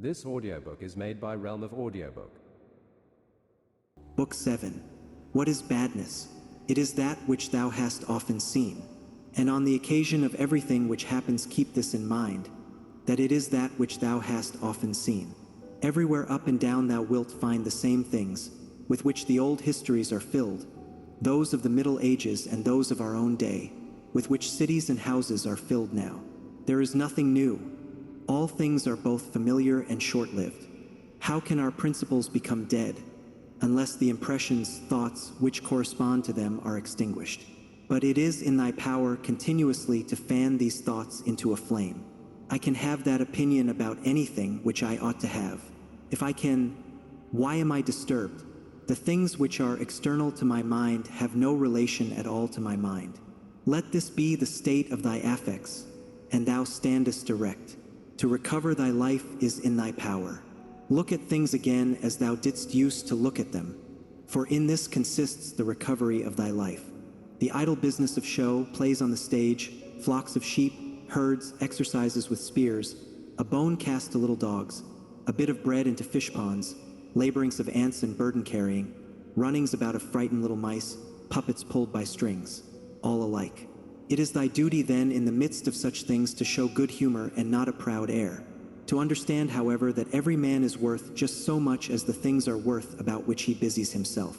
This audiobook is made by RealmofAudiobook. Book 7. What is badness? It is that which thou hast often seen. And on the occasion of everything which happens keep this in mind, that it is that which thou hast often seen. Everywhere up and down thou wilt find the same things, with which the old histories are filled, those of the Middle Ages and those of our own day, with which cities and houses are filled now. There is nothing new. All things are both familiar and short-lived. How can our principles become dead, unless the impressions, thoughts, which correspond to them are extinguished? But it is in thy power continuously to fan these thoughts into a flame. I can have that opinion about anything which I ought to have. If I can, why am I disturbed? The things which are external to my mind have no relation at all to my mind. Let this be the state of thy affects, and thou standest erect. To recover thy life is in thy power. Look at things again as thou didst use to look at them, for in this consists the recovery of thy life. The idle business of show, plays on the stage, flocks of sheep, herds, exercises with spears, a bone cast to little dogs, a bit of bread into fish ponds, laborings of ants and burden carrying, runnings about of frightened little mice, puppets pulled by strings, all alike. It is thy duty then in the midst of such things to show good humor and not a proud air. To understand, however, that every man is worth just so much as the things are worth about which he busies himself.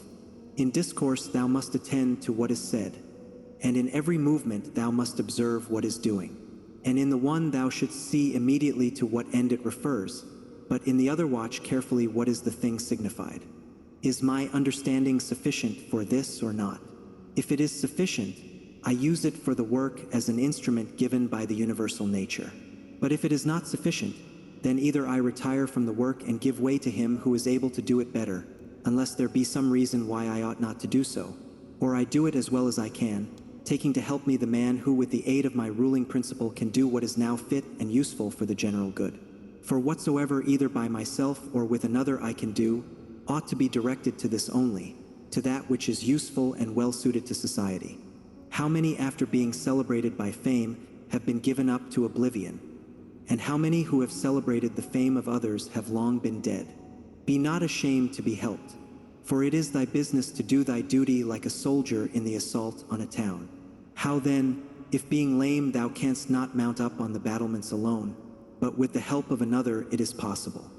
In discourse thou must attend to what is said, and in every movement thou must observe what is doing. And in the one thou shouldst see immediately to what end it refers, but in the other watch carefully what is the thing signified. Is my understanding sufficient for this or not? If it is sufficient, I use it for the work as an instrument given by the universal nature. But if it is not sufficient, then either I retire from the work and give way to him who is able to do it better, unless there be some reason why I ought not to do so, or I do it as well as I can, taking to help me the man who with the aid of my ruling principle can do what is now fit and useful for the general good. For whatsoever either by myself or with another I can do, ought to be directed to this only, to that which is useful and well suited to society. How many after being celebrated by fame have been given up to oblivion? And how many who have celebrated the fame of others have long been dead? Be not ashamed to be helped, for it is thy business to do thy duty like a soldier in the assault on a town. How then, if being lame thou canst not mount up on the battlements alone, but with the help of another it is possible?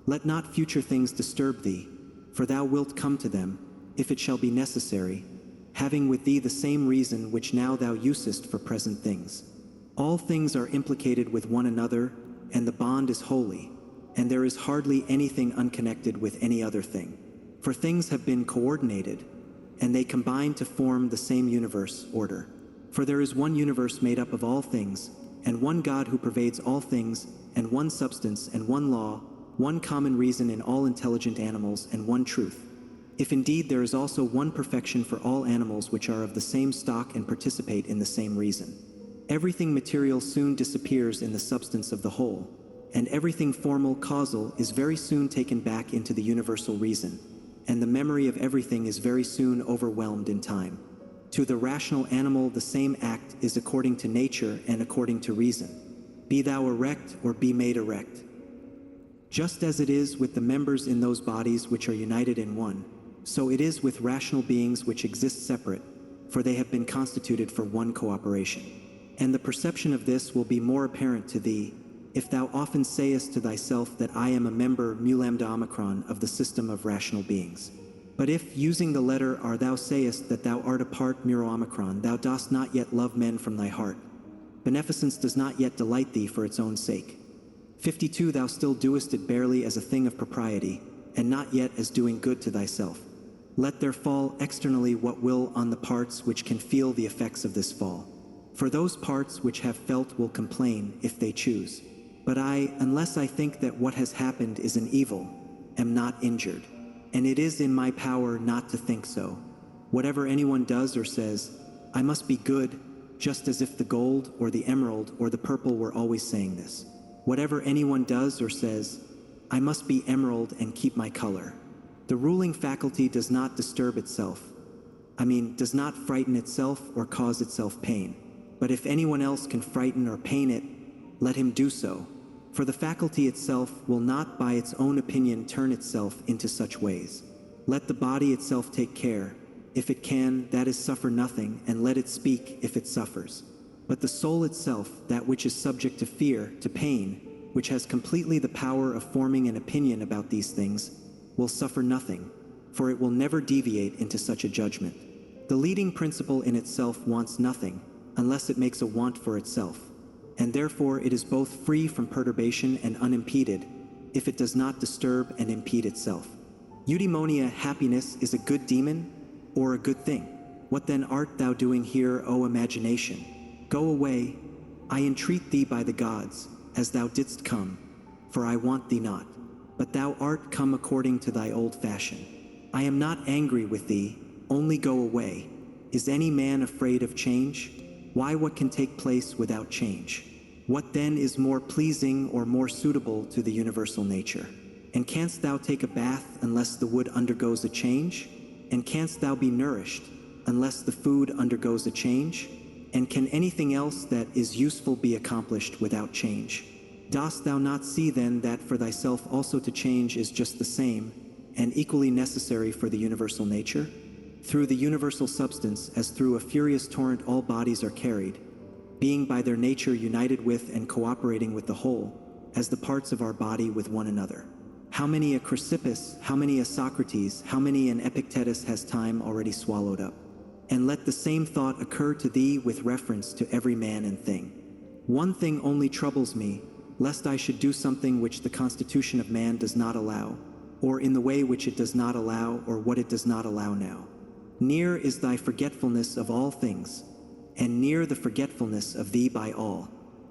Let not future things disturb thee, for thou wilt come to them, if it shall be necessary, having with thee the same reason which now thou usest for present things. All things are implicated with one another, and the bond is holy, and there is hardly anything unconnected with any other thing. For things have been coordinated, and they combine to form the same universe order. For there is one universe made up of all things, and one God who pervades all things, and one substance and one law, one common reason in all intelligent animals, and one truth. If indeed there is also one perfection for all animals which are of the same stock and participate in the same reason. Everything material soon disappears in the substance of the whole, and everything formal, causal, is very soon taken back into the universal reason, and the memory of everything is very soon overwhelmed in time. To the rational animal the same act is according to nature and according to reason. Be thou erect or be made erect. Just as it is with the members in those bodies which are united in one, so it is with rational beings which exist separate, for they have been constituted for one cooperation. And the perception of this will be more apparent to thee, if thou often sayest to thyself that I am a member mu lambda omicron of the system of rational beings. But if, using the letter R, thou sayest that thou art a part muro omicron, thou dost not yet love men from thy heart. Beneficence does not yet delight thee for its own sake. 52 Thou still doest it barely as a thing of propriety, and not yet as doing good to thyself. Let there fall externally what will on the parts which can feel the effects of this fall. For those parts which have felt will complain, if they choose. But I, unless I think that what has happened is an evil, am not injured. And it is in my power not to think so. Whatever anyone does or says, I must be good, just as if the gold or the emerald or the purple were always saying this. Whatever anyone does or says, I must be emerald and keep my color. The ruling faculty does not disturb itself. Does not frighten itself or cause itself pain. But if anyone else can frighten or pain it, let him do so, For the faculty itself will not by its own opinion turn itself into such ways. Let the body itself take care, if it can, that is suffer nothing, and let it speak if it suffers. But the soul itself, that which is subject to fear, to pain, which has completely the power of forming an opinion about these things, will suffer nothing, for it will never deviate into such a judgment. The leading principle in itself wants nothing, unless it makes a want for itself, and therefore it is both free from perturbation and unimpeded, if it does not disturb and impede itself. Eudaimonia, happiness, is a good demon, or a good thing? What then art thou doing here, O imagination? Go away, I entreat thee by the gods, as thou didst come, for I want thee not. But thou art come according to thy old fashion. I am not angry with thee, only go away. Is any man afraid of change? Why, what can take place without change? What then is more pleasing or more suitable to the universal nature? And canst thou take a bath unless the wood undergoes a change? And canst thou be nourished unless the food undergoes a change? And can anything else that is useful be accomplished without change? Dost thou not see then that for thyself also to change is just the same, and equally necessary for the universal nature? Through the universal substance, as through a furious torrent all bodies are carried, being by their nature united with and cooperating with the whole, as the parts of our body with one another. How many a Chrysippus, how many a Socrates, how many an Epictetus has time already swallowed up? And let the same thought occur to thee with reference to every man and thing. One thing only troubles me, lest I should do something which the constitution of man does not allow, or in the way which it does not allow, or what it does not allow now. Near is thy forgetfulness of all things, and near the forgetfulness of thee by all.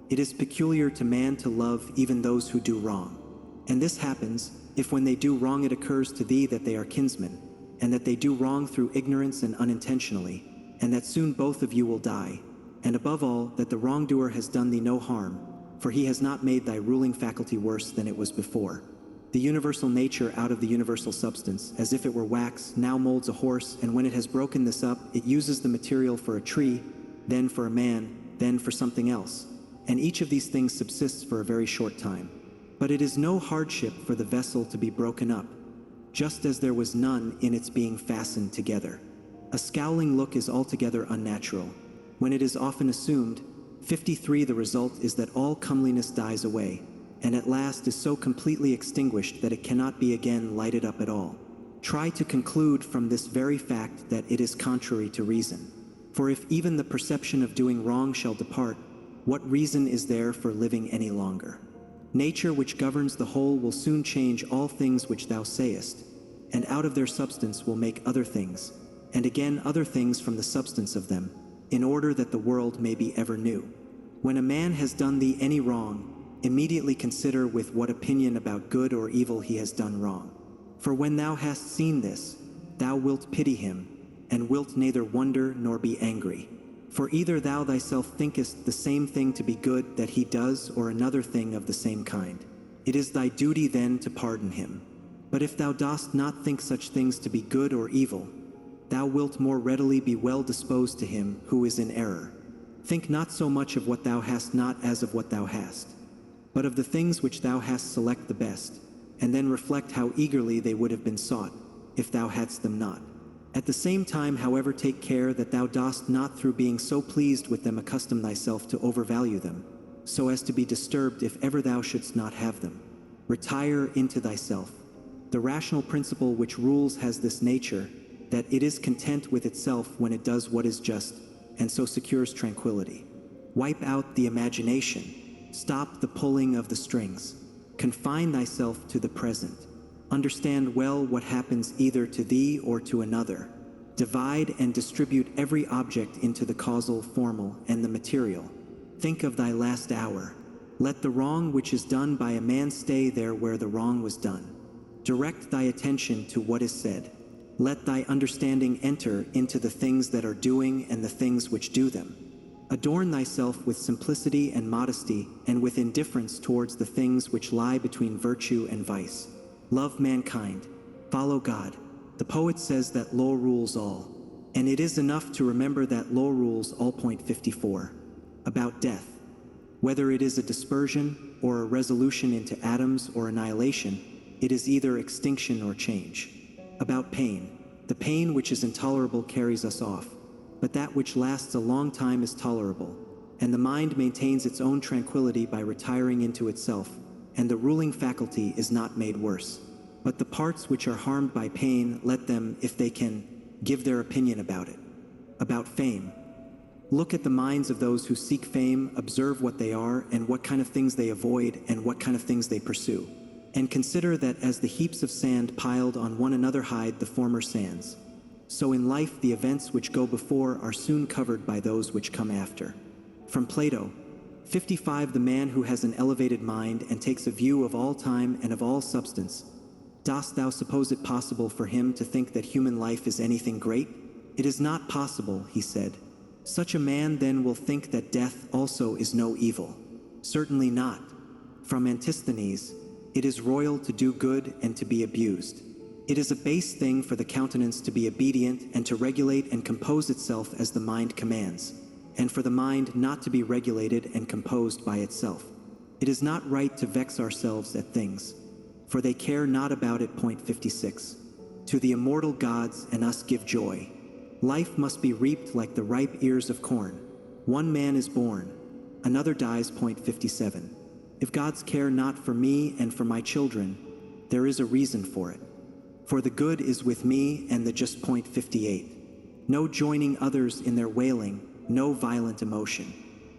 It is peculiar to man to love even those who do wrong. And this happens, if when they do wrong it occurs to thee that they are kinsmen, and that they do wrong through ignorance and unintentionally, and that soon both of you will die, and above all, that the wrongdoer has done thee no harm, for he has not made thy ruling faculty worse than it was before. The universal nature out of the universal substance, as if it were wax, now molds a horse, and when it has broken this up, it uses the material for a tree, then for a man, then for something else, and each of these things subsists for a very short time. But it is no hardship for the vessel to be broken up, just as there was none in its being fastened together. A scowling look is altogether unnatural. When it is often assumed, 53, the result is that all comeliness dies away, and at last is so completely extinguished that it cannot be again lighted up at all. Try to conclude from this very fact that it is contrary to reason. For if even the perception of doing wrong shall depart, what reason is there for living any longer? Nature which governs the whole will soon change all things which thou sayest, and out of their substance will make other things, and again other things from the substance of them, in order that the world may be ever new. When a man has done thee any wrong, immediately consider with what opinion about good or evil he has done wrong. For when thou hast seen this, thou wilt pity him, and wilt neither wonder nor be angry. For either thou thyself thinkest the same thing to be good that he does, or another thing of the same kind. It is thy duty then to pardon him. But if thou dost not think such things to be good or evil, thou wilt more readily be well disposed to him who is in error. Think not so much of what thou hast not as of what thou hast, but of the things which thou hast select the best, and then reflect how eagerly they would have been sought, if thou hadst them not. At the same time, however, take care that thou dost not through being so pleased with them accustom thyself to overvalue them, so as to be disturbed if ever thou shouldst not have them. Retire into thyself. The rational principle which rules has this nature, that it is content with itself when it does what is just, and so secures tranquility. Wipe out the imagination. Stop the pulling of the strings. Confine thyself to the present. Understand well what happens either to thee or to another. Divide and distribute every object into the causal, formal, and the material. Think of thy last hour. Let the wrong which is done by a man stay there where the wrong was done. Direct thy attention to what is said. Let thy understanding enter into the things that are doing and the things which do them. Adorn thyself with simplicity and modesty, and with indifference towards the things which lie between virtue and vice. Love mankind. Follow God. The poet says that law rules all. And it is enough to remember that law rules all. 54. About death. Whether it is a dispersion, or a resolution into atoms or annihilation, it is either extinction or change. About pain. The pain which is intolerable carries us off, but that which lasts a long time is tolerable, and the mind maintains its own tranquility by retiring into itself, and the ruling faculty is not made worse. But the parts which are harmed by pain, let them, if they can, give their opinion about it. About fame. Look at the minds of those who seek fame, observe what they are, and what kind of things they avoid, and what kind of things they pursue. And consider that as the heaps of sand piled on one another hide the former sands, so in life the events which go before are soon covered by those which come after. From Plato. 55. The man who has an elevated mind and takes a view of all time and of all substance, dost thou suppose it possible for him to think that human life is anything great? It is not possible, he said. Such a man then will think that death also is no evil. Certainly not. From Antisthenes. It is royal to do good and to be abused. It is a base thing for the countenance to be obedient and to regulate and compose itself as the mind commands, and for the mind not to be regulated and composed by itself. It is not right to vex ourselves at things, for they care not about it. Point 56. To the immortal gods and us give joy. Life must be reaped like the ripe ears of corn. One man is born, another dies. Point 57. If gods care not for me and for my children, there is a reason for it. For the good is with me and the just. Point 58. No joining others in their wailing, no violent emotion.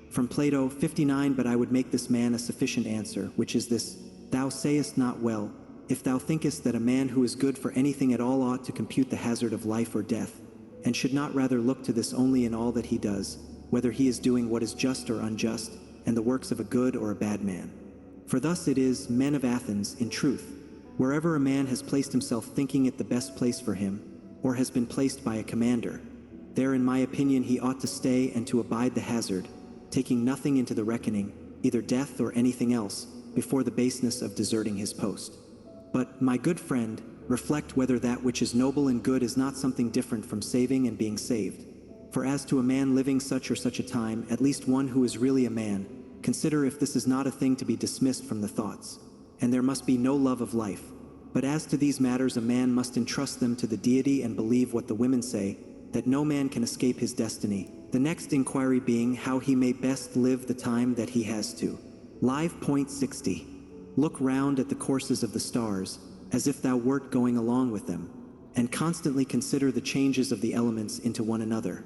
From Plato. 59. But I would make this man a sufficient answer, which is this: thou sayest not well, if thou thinkest that a man who is good for anything at all ought to compute the hazard of life or death, and should not rather look to this only in all that he does, whether he is doing what is just or unjust, and the works of a good or a bad man. For thus it is, men of Athens, in truth, wherever a man has placed himself thinking it the best place for him, or has been placed by a commander, there in my opinion he ought to stay and to abide the hazard, taking nothing into the reckoning, either death or anything else, before the baseness of deserting his post. But, my good friend, reflect whether that which is noble and good is not something different from saving and being saved. For as to a man living such or such a time, at least one who is really a man, consider if this is not a thing to be dismissed from the thoughts, and there must be no love of life. But as to these matters a man must entrust them to the deity and believe what the women say, that no man can escape his destiny, the next inquiry being how he may best live the time that he has to live. Point 60. Look round at the courses of the stars, as if thou wert going along with them, and constantly consider the changes of the elements into one another.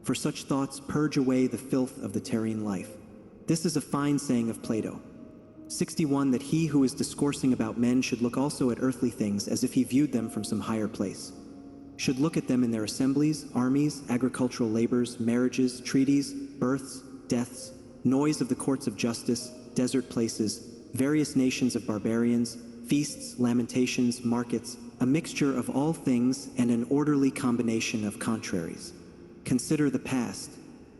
For such thoughts purge away the filth of the terrene life. This is a fine saying of Plato. 61. That he who is discoursing about men should look also at earthly things as if he viewed them from some higher place. Should look at them in their assemblies, armies, agricultural labors, marriages, treaties, births, deaths, noise of the courts of justice, desert places, various nations of barbarians, feasts, lamentations, markets, a mixture of all things and an orderly combination of contraries. Consider the past,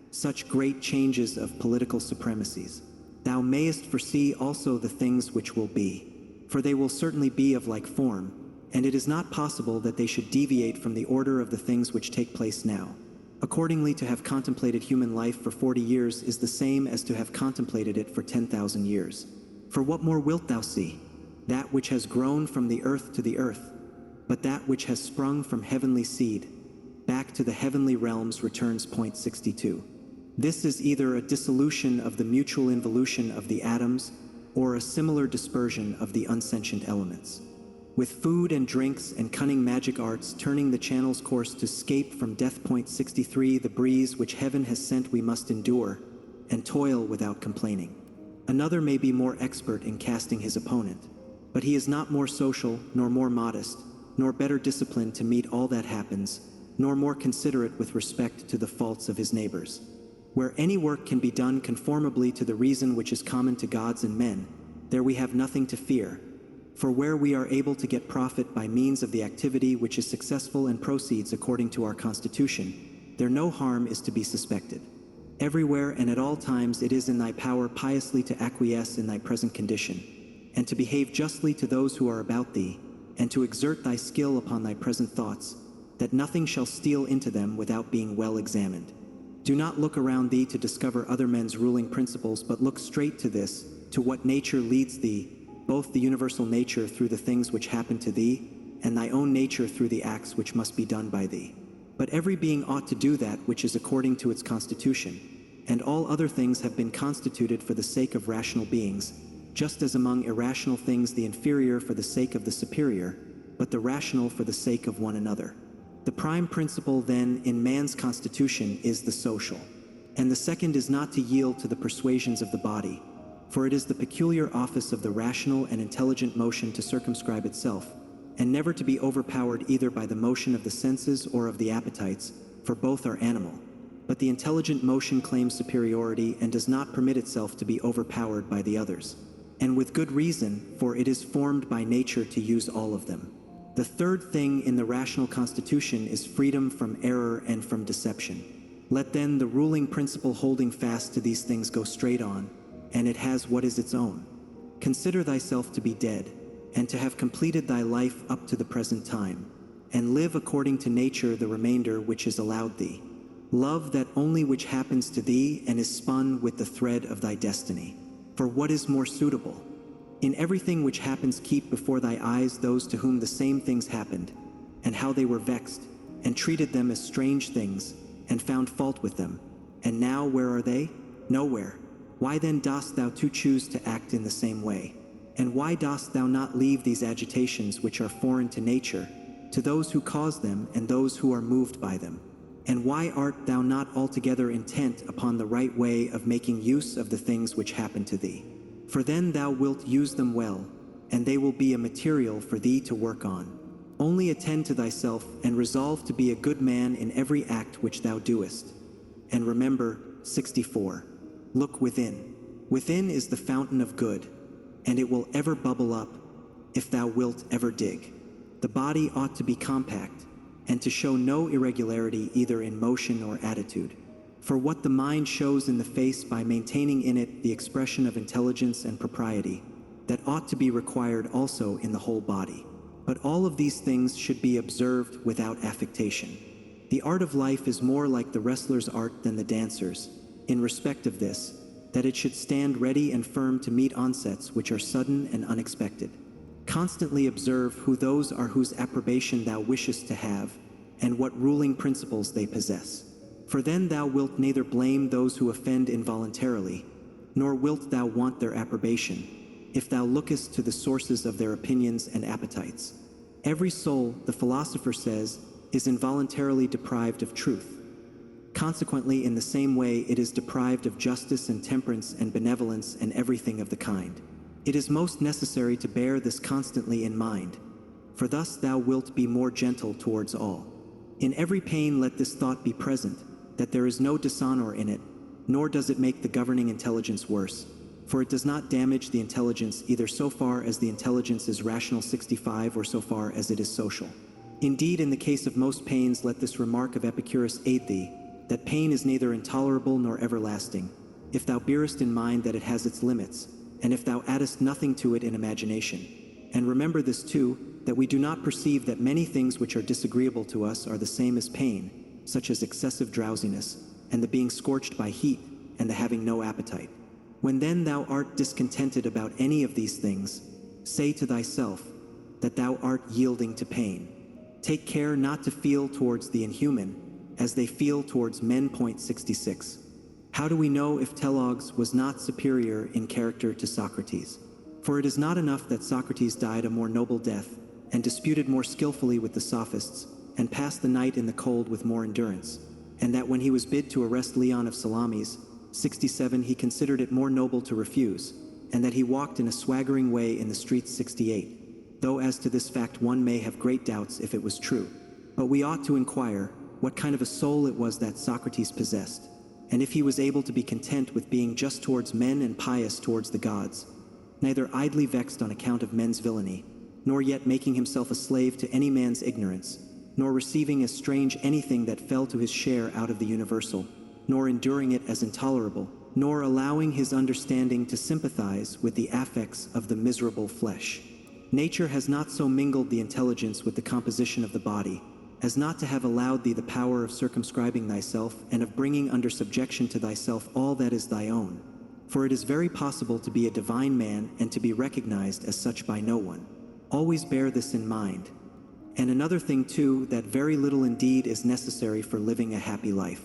such great changes of political supremacies. Thou mayest foresee also the things which will be, for they will certainly be of like form, and it is not possible that they should deviate from the order of the things which take place now. Accordingly, to have contemplated human life for 40 years is the same as to have contemplated it for 10,000 years. For what more wilt thou see? That which has grown from the earth to the earth, but that which has sprung from heavenly seed, back to the heavenly realms returns. Point 62. This is either a dissolution of the mutual involution of the atoms, or a similar dispersion of the unsentient elements. With food and drinks and cunning magic arts turning the channel's course to scape from death. Point 63. The breeze which heaven has sent we must endure, and toil without complaining. Another may be more expert in casting his opponent, but he is not more social, nor more modest, nor better disciplined to meet all that happens, nor more considerate with respect to the faults of his neighbors. Where any work can be done conformably to the reason which is common to gods and men, there we have nothing to fear. For where we are able to get profit by means of the activity which is successful and proceeds according to our constitution, there no harm is to be suspected. Everywhere and at all times it is in thy power piously to acquiesce in thy present condition, and to behave justly to those who are about thee, and to exert thy skill upon thy present thoughts, that nothing shall steal into them without being well examined. Do not look around thee to discover other men's ruling principles, but look straight to this, to what nature leads thee, both the universal nature through the things which happen to thee, and thy own nature through the acts which must be done by thee. But every being ought to do that which is according to its constitution, and all other things have been constituted for the sake of rational beings, just as among irrational things the inferior for the sake of the superior, but the rational for the sake of one another. The prime principle, then, in man's constitution is the social, and the second is not to yield to the persuasions of the body, for it is the peculiar office of the rational and intelligent motion to circumscribe itself, and never to be overpowered either by the motion of the senses or of the appetites, for both are animal. But the intelligent motion claims superiority and does not permit itself to be overpowered by the others. And with good reason, for it is formed by nature to use all of them. The third thing in the rational constitution is freedom from error and from deception. Let then the ruling principle holding fast to these things go straight on, and it has what is its own. Consider thyself to be dead, and to have completed thy life up to the present time, and live according to nature the remainder which is allowed thee. Love that only which happens to thee and is spun with the thread of thy destiny. For what is more suitable? In everything which happens keep before thy eyes those to whom the same things happened, and how they were vexed, and treated them as strange things, and found fault with them. And now where are they? Nowhere. Why then dost thou too choose to act in the same way? And why dost thou not leave these agitations which are foreign to nature, to those who cause them and those who are moved by them? And why art thou not altogether intent upon the right way of making use of the things which happen to thee? For then thou wilt use them well, and they will be a material for thee to work on. Only attend to thyself, and resolve to be a good man in every act which thou doest. And remember, 64. Look within. Within is the fountain of good, and it will ever bubble up, if thou wilt ever dig. The body ought to be compact, and to show no irregularity either in motion or attitude. For what the mind shows in the face by maintaining in it the expression of intelligence and propriety, that ought to be required also in the whole body. But all of these things should be observed without affectation. The art of life is more like the wrestler's art than the dancer's, in respect of this, that it should stand ready and firm to meet onsets which are sudden and unexpected. Constantly observe who those are whose approbation thou wishest to have, and what ruling principles they possess. For then thou wilt neither blame those who offend involuntarily, nor wilt thou want their approbation, if thou lookest to the sources of their opinions and appetites. Every soul, the philosopher says, is involuntarily deprived of truth. Consequently, in the same way, it is deprived of justice and temperance and benevolence and everything of the kind. It is most necessary to bear this constantly in mind, for thus thou wilt be more gentle towards all. In every pain let this thought be present, that there is no dishonor in it, nor does it make the governing intelligence worse, for it does not damage the intelligence either so far as the intelligence is rational 65 or so far as it is social. Indeed, in the case of most pains let this remark of Epicurus aid thee, that pain is neither intolerable nor everlasting, if thou bearest in mind that it has its limits, and if thou addest nothing to it in imagination. And remember this too, that we do not perceive that many things which are disagreeable to us are the same as pain, such as excessive drowsiness, and the being scorched by heat, and the having no appetite. When then thou art discontented about any of these things, say to thyself that thou art yielding to pain. Take care not to feel towards the inhuman, as they feel towards men. 66. How do we know if Telogs was not superior in character to Socrates? For it is not enough that Socrates died a more noble death, and disputed more skillfully with the sophists, and passed the night in the cold with more endurance, and that when he was bid to arrest Leon of Salamis, 67, he considered it more noble to refuse, and that he walked in a swaggering way in the streets. 68. Though as to this fact one may have great doubts if it was true. But we ought to inquire what kind of a soul it was that Socrates possessed, and if he was able to be content with being just towards men and pious towards the gods, neither idly vexed on account of men's villainy, nor yet making himself a slave to any man's ignorance, nor receiving as strange anything that fell to his share out of the universal, nor enduring it as intolerable, nor allowing his understanding to sympathize with the affects of the miserable flesh. Nature has not so mingled the intelligence with the composition of the body, as not to have allowed thee the power of circumscribing thyself and of bringing under subjection to thyself all that is thy own. for it is very possible to be a divine man and to be recognized as such by no one. Always bear this in mind. And another thing too, that very little indeed is necessary for living a happy life.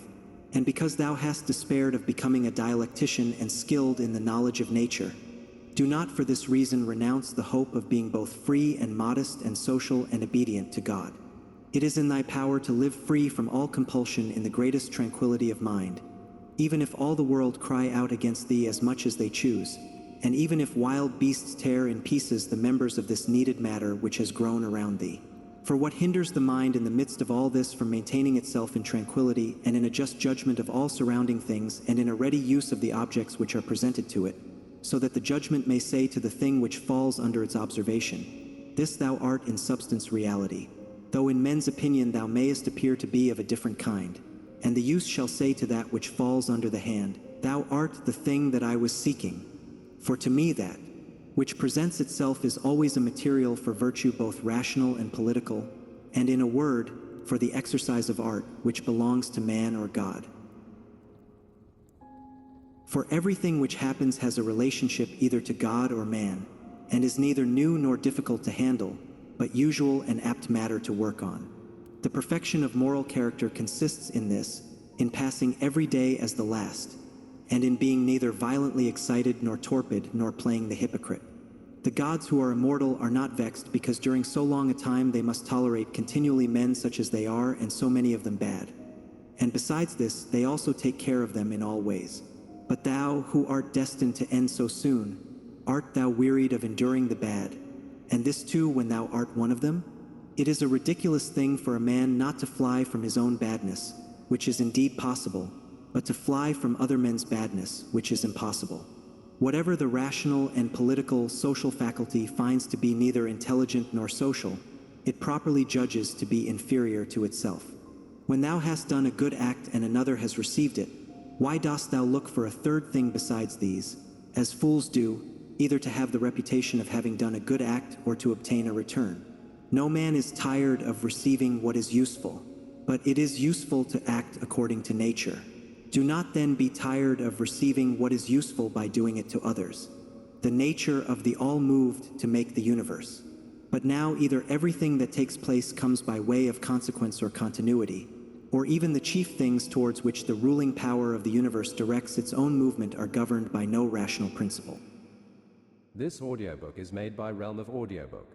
And because thou hast despaired of becoming a dialectician and skilled in the knowledge of nature, do not for this reason renounce the hope of being both free and modest and social and obedient to God. It is in thy power to live free from all compulsion in the greatest tranquility of mind, even if all the world cry out against thee as much as they choose, and even if wild beasts tear in pieces the members of this kneaded matter which has grown around thee. For what hinders the mind in the midst of all this from maintaining itself in tranquility and in a just judgment of all surrounding things and in a ready use of the objects which are presented to it, so that the judgment may say to the thing which falls under its observation, this thou art in substance reality, though in men's opinion thou mayest appear to be of a different kind. And the use shall say to that which falls under the hand, thou art the thing that I was seeking. For to me that which presents itself is always a material for virtue both rational and political, and in a word, for the exercise of art, which belongs to man or God. For everything which happens has a relationship either to God or man, and is neither new nor difficult to handle, but usual and apt matter to work on. The perfection of moral character consists in this, in passing every day as the last, and in being neither violently excited nor torpid nor playing the hypocrite. The gods who are immortal are not vexed because during so long a time they must tolerate continually men such as they are and so many of them bad. And besides this, they also take care of them in all ways. But thou, who art destined to end so soon, art thou wearied of enduring the bad, and this too when thou art one of them? It is a ridiculous thing for a man not to fly from his own badness, which is indeed possible, but to fly from other men's badness, which is impossible. Whatever the rational and political social faculty finds to be neither intelligent nor social, it properly judges to be inferior to itself. When thou hast done a good act and another has received it, why dost thou look for a third thing besides these, as fools do, either to have the reputation of having done a good act or to obtain a return? No man is tired of receiving what is useful, but it is useful to act according to nature. Do not then be tired of receiving what is useful by doing it to others. The nature of the all moved to make the universe. But now either everything that takes place comes by way of consequence or continuity, or even the chief things towards which the ruling power of the universe directs its own movement are governed by no rational principle. This audiobook is made by Realm of Audiobook.